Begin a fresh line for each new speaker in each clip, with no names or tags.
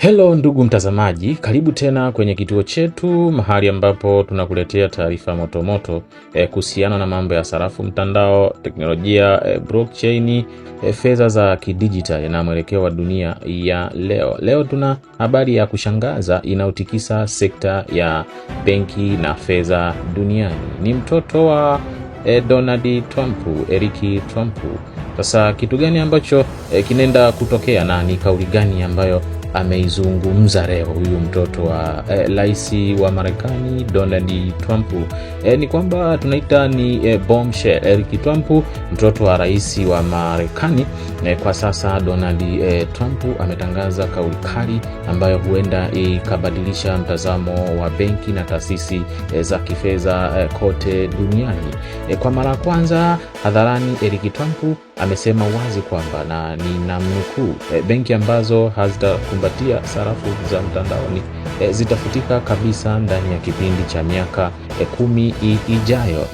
Hello ndugu mtazamaji, karibu tena kwenye kituo chetu, mahali ambapo tunakuletea taarifa moto kuhusiana na mambo ya sarafu mtandao, teknolojia, blockchain, fedha za kidijitali na mwelekeo wa dunia ya leo. Leo tuna habari ya kushangaza inayotikisa sekta ya benki na fedha duniani. Ni mtoto wa Donald Trump, Eric Trump. Sasa kitu gani ambacho kinaenda kutokea na ni kauli gani ambayo ameizungumza leo huyu mtoto wa rais wa Marekani Donald Trump? Ni kwamba tunaita ni bombshell. Eric Trump, mtoto wa rais wa Marekani kwa sasa Donald Trump, ametangaza kauli kali ambayo huenda ikabadilisha mtazamo wa benki na taasisi za kifedha kote duniani. Kwa mara ya kwanza hadharani, Eric Trump amesema wazi kwamba, na ninamnukuu, benki ambazo hazitakumbatia sarafu za mtandaoni zitafutika kabisa ndani ya kipindi cha miaka 10 ijayo.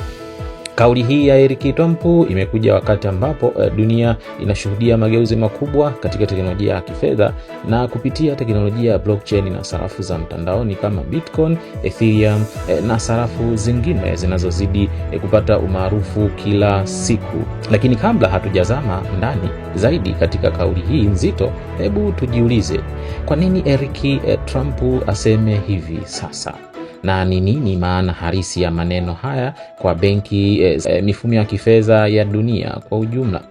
Kauli hii ya Eric Trump imekuja wakati ambapo dunia inashuhudia mageuzi makubwa katika teknolojia ya kifedha, na kupitia teknolojia ya blockchain na sarafu za mtandaoni kama Bitcoin, Ethereum na sarafu zingine zinazozidi kupata umaarufu kila siku. Lakini kabla hatujazama ndani zaidi katika kauli hii nzito, hebu tujiulize, kwa nini Eric Trump aseme hivi sasa? Na ni nini maana halisi ya maneno haya kwa benki, mifumo ya kifedha ya dunia kwa ujumla?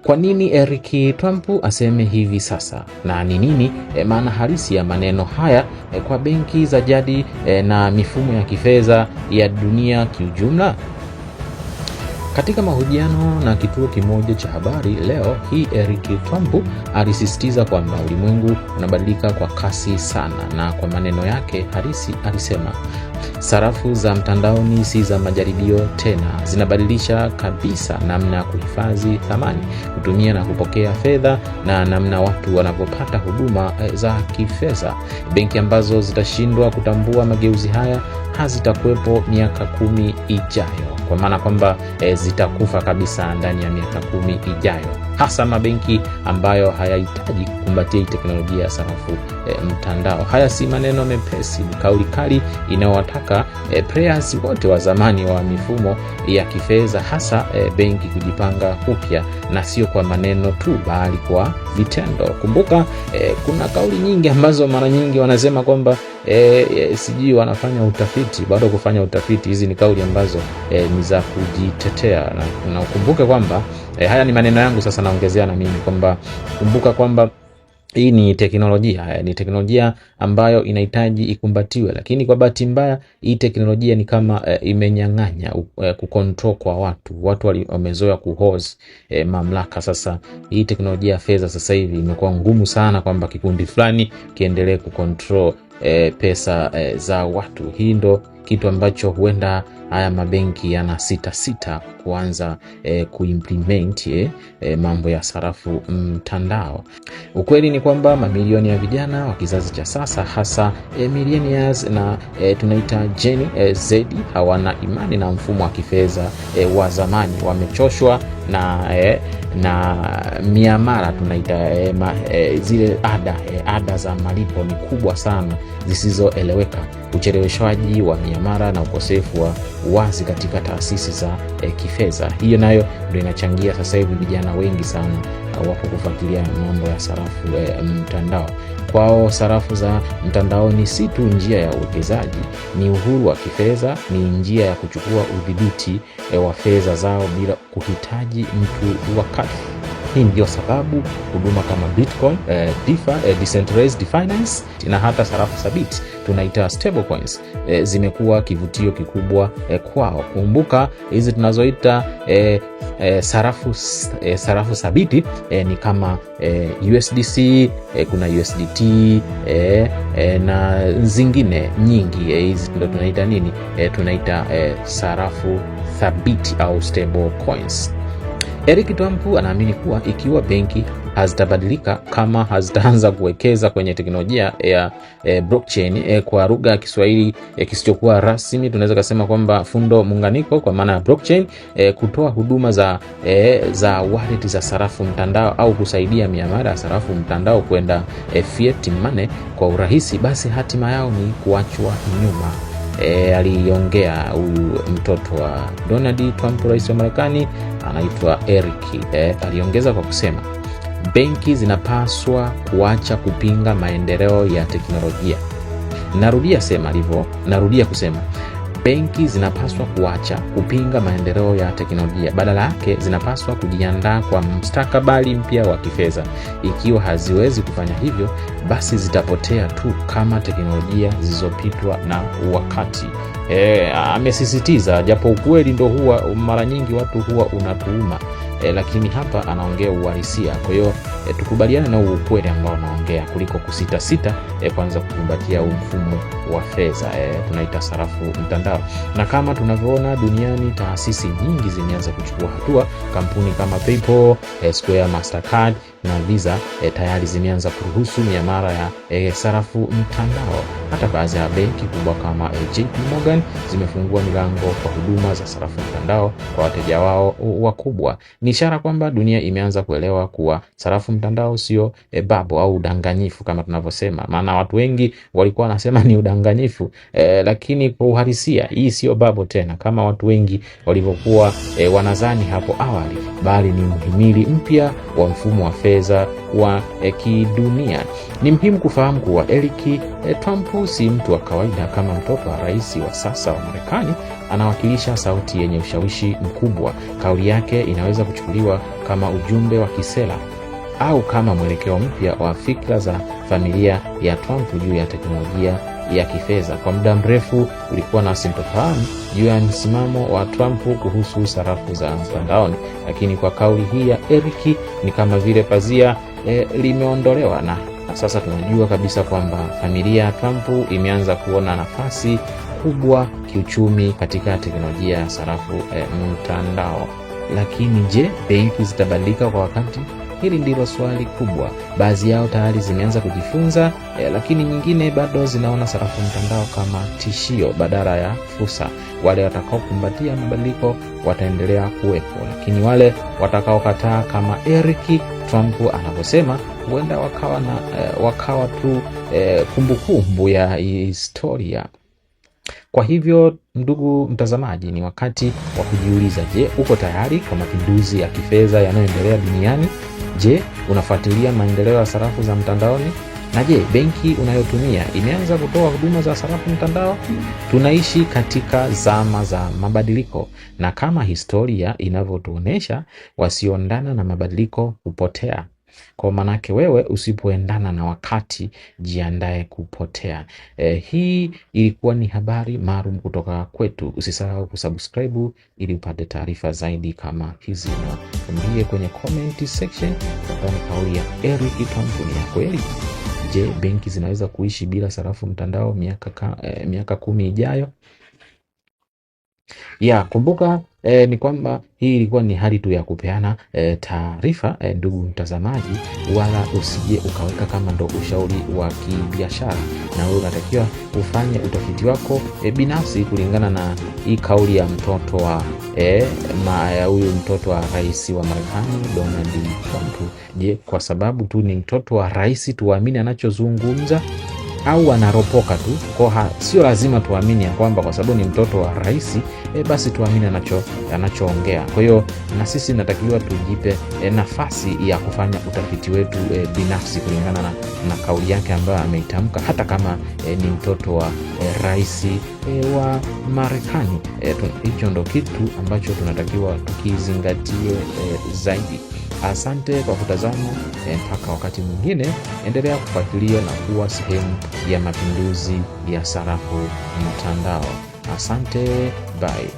Kwa nini Eric Trump aseme hivi sasa? Na ni nini maana halisi ya maneno haya kwa benki za jadi na mifumo ya kifedha ya dunia kiujumla? Katika mahojiano na kituo kimoja cha habari leo hii, Eric Trump alisisitiza kwamba ulimwengu unabadilika kwa kasi sana, na kwa maneno yake halisi alisema, sarafu za mtandaoni si za majaribio tena, zinabadilisha kabisa namna ya kuhifadhi thamani, kutumia na kupokea fedha, na namna watu wanapopata huduma za kifedha. Benki ambazo zitashindwa kutambua mageuzi haya hazitakuwepo miaka 10 ijayo, kwa maana kwamba zitakufa kabisa ndani ya miaka 10 ijayo, hasa mabenki ambayo hayahitaji kukumbatia teknolojia ya sarafu mtandao. Haya si maneno mepesi, ni kauli kali inayowataka players wote wa zamani wa mifumo ya kifedha, hasa benki, kujipanga upya, na sio kwa maneno tu bali kwa vitendo. Kumbuka kuna kauli nyingi ambazo mara nyingi wanasema kwamba sijui wanafanya utafiti, bado kufanya utafiti. Hizi ni kauli ambazo ni za kujitetea, na ukumbuke kwamba haya ni maneno yangu, sasa naongezea na mimi kwamba kumbuka kwamba hii ni teknolojia ambayo inahitaji ikumbatiwe, lakini kwa bahati mbaya hii teknolojia ni kama imenyang'anya kucontrol kwa watu wamezoea kuhost mamlaka. Sasa hii teknolojia ya fedha sasa hivi imekuwa ngumu sana kwamba kikundi fulani kiendelee kucontrol pesa za watu. Hii ndo kitu ambacho huenda haya mabenki yana sita kuanza kuimplement mambo ya sarafu mtandao. Ukweli ni kwamba mamilioni ya vijana wa kizazi cha sasa, hasa millennials na tunaita Gen Z, hawana imani na mfumo wa kifedha wa zamani. Wamechoshwa na miamala, tunaita zile ada za malipo ni kubwa sana zisizoeleweka, ucheleweshwaji wa miamala na ukosefu wa wazi katika taasisi za kifedha. Hiyo nayo ndio inachangia sasa hivi vijana wengi sana wapo kufuatilia mambo ya sarafu mtandao. Kwao sarafu za mtandaoni si tu njia ya uwekezaji, ni uhuru wa kifedha, ni njia ya kuchukua udhibiti wa fedha zao bila kuhitaji mtu wa kati. Hii ndio sababu huduma kama Bitcoin, DeFi, decentralized finance, na hata sarafu thabiti tunaita stable coins zimekuwa kivutio kikubwa kwao. Kumbuka hizi tunazoita sarafu thabiti ni kama USDC, kuna USDT na zingine nyingi. Hizi ndio tunaita nini? Tunaita sarafu thabiti au stable coins. Eric Trump anaamini kuwa ikiwa benki hazitabadilika kama hazitaanza kuwekeza kwenye teknolojia ya blockchain. Kwa lugha ya Kiswahili kisichokuwa rasmi tunaweza kusema kwamba fundo muunganiko, kwa maana ya blockchain kutoa huduma za wallet za sarafu mtandao au kusaidia miamala ya sarafu mtandao kwenda fiat money kwa urahisi, basi hatima yao ni kuachwa nyuma. Aliongea huyu mtoto wa Donald Trump, rais wa Marekani, anaitwa Eric. Aliongeza kwa kusema benki zinapaswa kuacha kupinga maendeleo ya teknolojia. Narudia kusema benki zinapaswa kuacha kupinga maendeleo ya teknolojia, badala yake zinapaswa kujiandaa kwa mustakabali mpya wa kifedha. Ikiwa haziwezi kufanya hivyo, basi zitapotea tu kama teknolojia zilizopitwa na wakati. Amesisitiza, japo ukweli ndo huwa mara nyingi watu huwa unatuuma, lakini hapa anaongea uhalisia. Kwa hiyo tukubaliane na ukweli ambao anaongea kuliko kusita kwanza kukumbatia mfumo wa fedha tunaita sarafu mtandao. Na kama tunavyoona duniani, taasisi nyingi zimeanza kuchukua hatua. Kampuni kama PayPal, Square, Mastercard na Visa tayari zimeanza kuruhusu miamala ya sarafu mtandao. Hata baadhi ya benki kubwa kama JP Morgan zimefungua milango kwa huduma za sarafu mtandao kwa wateja wao wakubwa. Ni ishara kwamba dunia imeanza kuelewa kuwa sarafu mtandao sio babo au udanganyifu kama tunavyosema. Maana watu wengi walikuwa wanasema ni udanganyifu, lakini kwa uhalisia hii sio babo tena kama watu wengi walivyokuwa wanadhani hapo awali, bali ni mhimili mpya wa mfumo wa fedha wa kidunia. Ni muhimu kufahamu kuwa Eric Trump si mtu wa kawaida. Kama mtoto wa rais wa sasa wa Marekani, anawakilisha sauti yenye ushawishi mkubwa. Kauli yake inaweza kuchukuliwa kama ujumbe wa kisera au kama mwelekeo mpya wa fikra za familia ya Trump juu ya teknolojia ya kifedha. Kwa muda mrefu ulikuwa na sintofahamu juu ya msimamo wa Trump kuhusu sarafu za mtandaoni, lakini kwa kauli hii ya Eric ni kama vile pazia limeondolewa na sasa tunajua kabisa kwamba familia ya Trump imeanza kuona nafasi kubwa kiuchumi katika teknolojia ya sarafu mtandao. Lakini je, benki zitabadilika kwa wakati? Hili ndilo swali kubwa. Baadhi yao tayari zimeanza kujifunza, lakini nyingine bado zinaona sarafu mtandao kama tishio badala ya fursa. Wale watakaokumbatia mabadiliko wataendelea kuwepo, lakini wale watakaokataa kama Eric Trump anavyosema, huenda wakawa tu kumbukumbu ya historia. Kwa hivyo ndugu mtazamaji, ni wakati wa kujiuliza, je, uko tayari kwa mapinduzi ya kifedha yanayoendelea duniani? Je, unafuatilia maendeleo ya sarafu za mtandaoni? Na je, benki unayotumia imeanza kutoa huduma za sarafu mtandao? Tunaishi katika zama za mabadiliko, na kama historia inavyotuonesha, wasioendana na mabadiliko hupotea. Kwa manake wewe usipoendana na wakati, jiandae kupotea. Hii ilikuwa ni habari maalum kutoka kwetu. Usisahau kusubscribe ili upate taarifa zaidi kama hizi, na tuambie kwenye comment section kama kauli ya Eric Trump ni ya kweli. Je, benki zinaweza kuishi bila sarafu mtandao miaka 10 ijayo? Kumbuka ni kwamba hii ilikuwa ni hali tu ya kupeana taarifa, ndugu mtazamaji, wala usije ukaweka kama ndo ushauri wa kibiashara, na wewe unatakiwa ufanye utafiti wako binafsi kulingana na hii kauli ya mtoto wa huyu mtoto wa rais wa Marekani Donald Trump. Je, kwa sababu tu ni mtoto wa rais tuamini anachozungumza au anaropoka tu? Sio lazima tuamini ya kwamba kwa sababu ni mtoto wa rais basi tuamini anachoongea. Kwa hiyo na sisi natakiwa tujipe nafasi ya kufanya utafiti wetu binafsi kulingana na kauli yake ambayo ameitamka, hata kama ni mtoto wa rais wa Marekani. Hicho ndo kitu ambacho tunatakiwa tukizingatie zaidi. Asante kwa kutazama, mpaka wakati mwingine. Endelea kufuatilia na kuwa sehemu ya mapinduzi ya sarafu mtandao. Asante, bye.